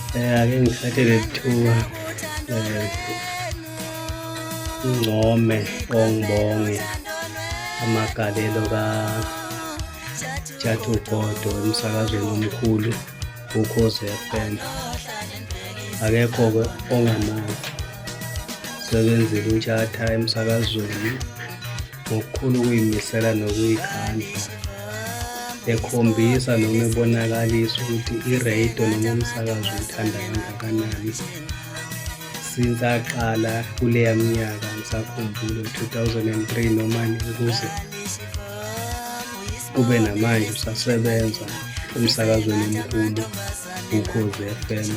Ake ngithathe leli thuba ngingcome ngibonge amagalelo kaJathi Ugodo emsakazweni omkhulu Ukhozi FM. Akekho-ke ongamazi, sebenzile uTjatha emsakazweni ngokukhulu ukuy'misela nokuy'khandla, ekhombisa noma ebonakalisa ukuthi i-radio noma umsakazo uthanda kangakanani. Since aqala kuleya minyaka ngisakhumbula 2003 noma ukuze kube namanje usasebenza emsakazweni omkhulu Ukhozi FM.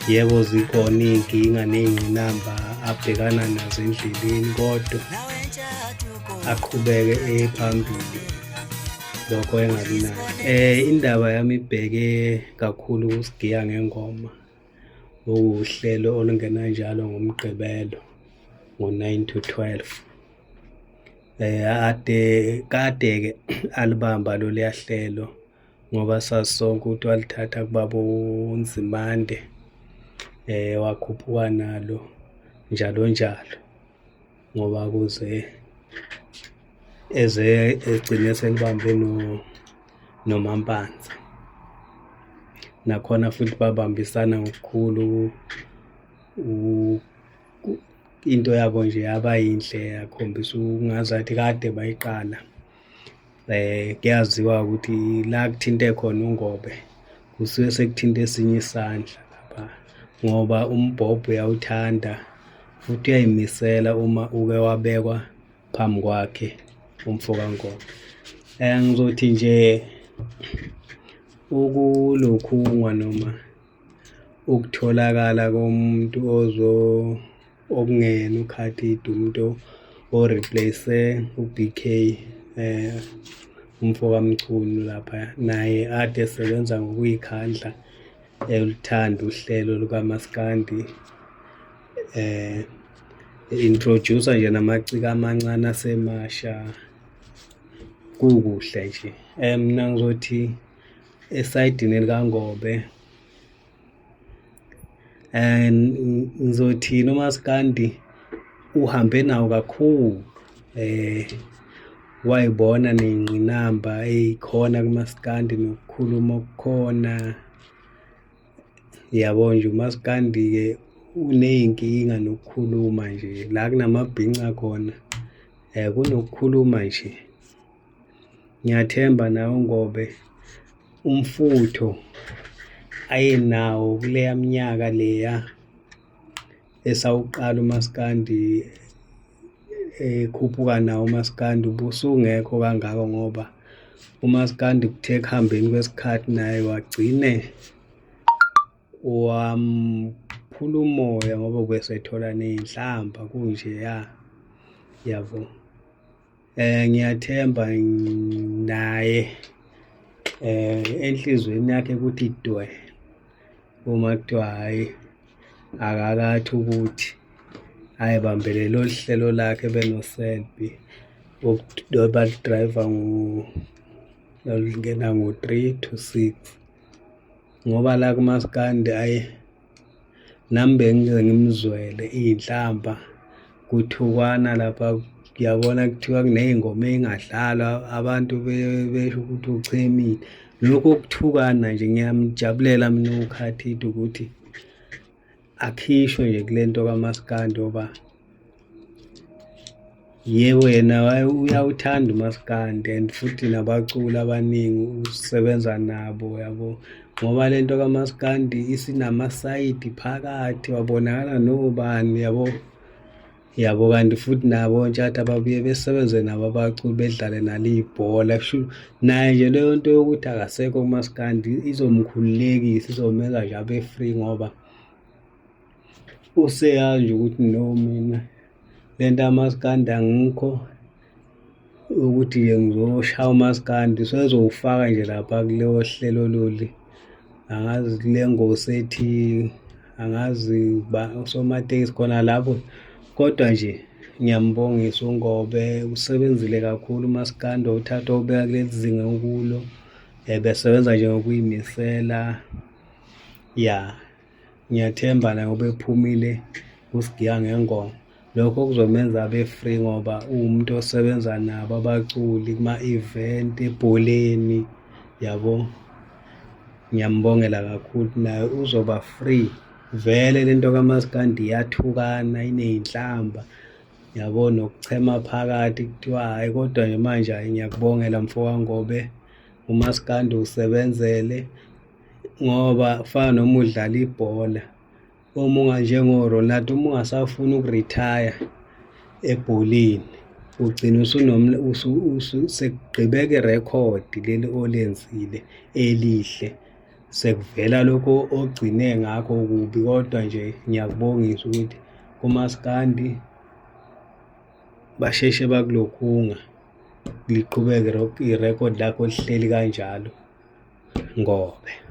Yebo, zikhona iy'nkinga ney'ngqinamba abhekana nazo endleleni, kodwa aqhubeke phambili, lokho engabi nakho. Indaba yami ibheke kakhulu kusigiya ngengoma, okuwuhlelo olungena njalo ngoMgqibelo ngo-9 to 12. Kade-ke alibamba loluya hlelo ngoba sazi sonke ukuthi walithatha kubaba uNzimande, wakhuphuka nalo njalo njalo, ngoba kuze eze egcine selibambe noMampanza. Nakhona futhi babambisana ngokukhulu, into yabo nje yaba yinhle, yakhombisa ungazathi kade bayiqala. Kuyaziwa ukuthi la kuthinte khona uNgobe kusuke sekuthinte esinye isandla lapha, ngoba umbhobho uyawuthanda futhi uyayimisela uma uke wabekwa phambi kwakhe umfo kaNgobe. Ngizothi nje ukulokhungwa noma ukutholakala komuntu okungena uKhathide, umuntu o-replace uBK, umfo kaMchunu lapha, naye ade esebenza ngokuy'khandla elithanda uhlelo lukaMaskandi, introducer nje namaciko amancane asemasha, kukuhle nje. Mina ngizothi esayidini likaNgobe, ngizothi noMaskandi uhambe nawo kakhulu, wayibona ney'ngqinamba ey'khona kuMaskandi nokukhuluma okukhona. Yabo nje uMaskandi-ke uney'nkinga nokukhuluma nje, la kunamabhinca khona kunokukhuluma nje. Ngiyathemba nawe uNgobe umfutho ayenawo kuleya minyaka leya esawuqala uMaskandi, ekhuphuka nawo uMaskandi, ubusungekho kangako, ngoba uMaskandi kuthe ekuhambeni kwesikhathi naye wagcine wamphula umoya ngoba ubesethola ney'nhlamba kunjeya, yabo. Ngiyathemba naye enhlizweni yakhe ukuthi dwe uma kuthiwa hhayi akakathi ukuthi ayebambele lolu hlelo lakhe benoSelby balidrayiva lingena ngo-3 to 6, ngoba la kuMaskandi nami bengize ngimzwele iy'nhlamba, kuthukwana lapha. Ngiyabona kuthiwa kuney'ngoma ey'ngadlalwa, abantu besho ukuthi uchemile. Lokhu ukuthukana nje ngiyamjabulela mina uKhathide ukuthi akhishwe nje kule nto kaMaskandi, ngoba yebo yena uyawuthanda uMaskandi and futhi nabaculi abaningi usebenza nabo, yabo, ngoba le nto kaMaskandi isinamasayidi phakathi, wabonakala nobani, yabo, kanti futhi nabo Tjatha babuye besebenze nabo abaculi, bedlale nalo ibhola. Naye nje leyo nto yokuthi akasekho uMaskandi izomkhululekisa, izomenza nje abe free, ngoba useyazi nje ukuthi no, mina le nto kaMaskandi angikho ukuthi nje ngizoshaya uMaskandi, usezowufaka nje lapha kuleyo hlelo loli, angazi kule ngosi ethi, angazi usomatekisi khona lapho. Kodwa nje ngiyambongisa uNgobe, usebenzile kakhulu uMaskandi, wawuthatha wawubeka kuleli zinga okulo, besebenza nje ngokuy'misela. Ya, ngiyathemba na ngoba ephumile kusigiya ngengoma. Lokho kuzomenza abe free ngoba uwumuntu osebenza nabo abaculi kuma-event, ebholeni, yabo. Ngiyambongela kakhulu, naye uzoba free. Vele lento kaMaskandi iyathukana, iney'nhlamba, yabo, nokuchema phakathi kuthiwa hhayi, kodwa nje manje hhayi, ngiyakubongela mfowanggobe, uMaskandi usebenzele ngoba kufana noma udlala ibhola. Uma njengo-Ronaldo, uma ungasafuni ukurithaya ebholeni, ugcina sekugqibeka irekhodi leli olenzile elihle, sekuvela lokho ogcine ngakho kubi. Kodwa nje ngiyakubongisa ukuthi kuMaskandi basheshe bakulokhunga, liqhubeke irekhodi lakho lihleli kanjalo, Ngobe.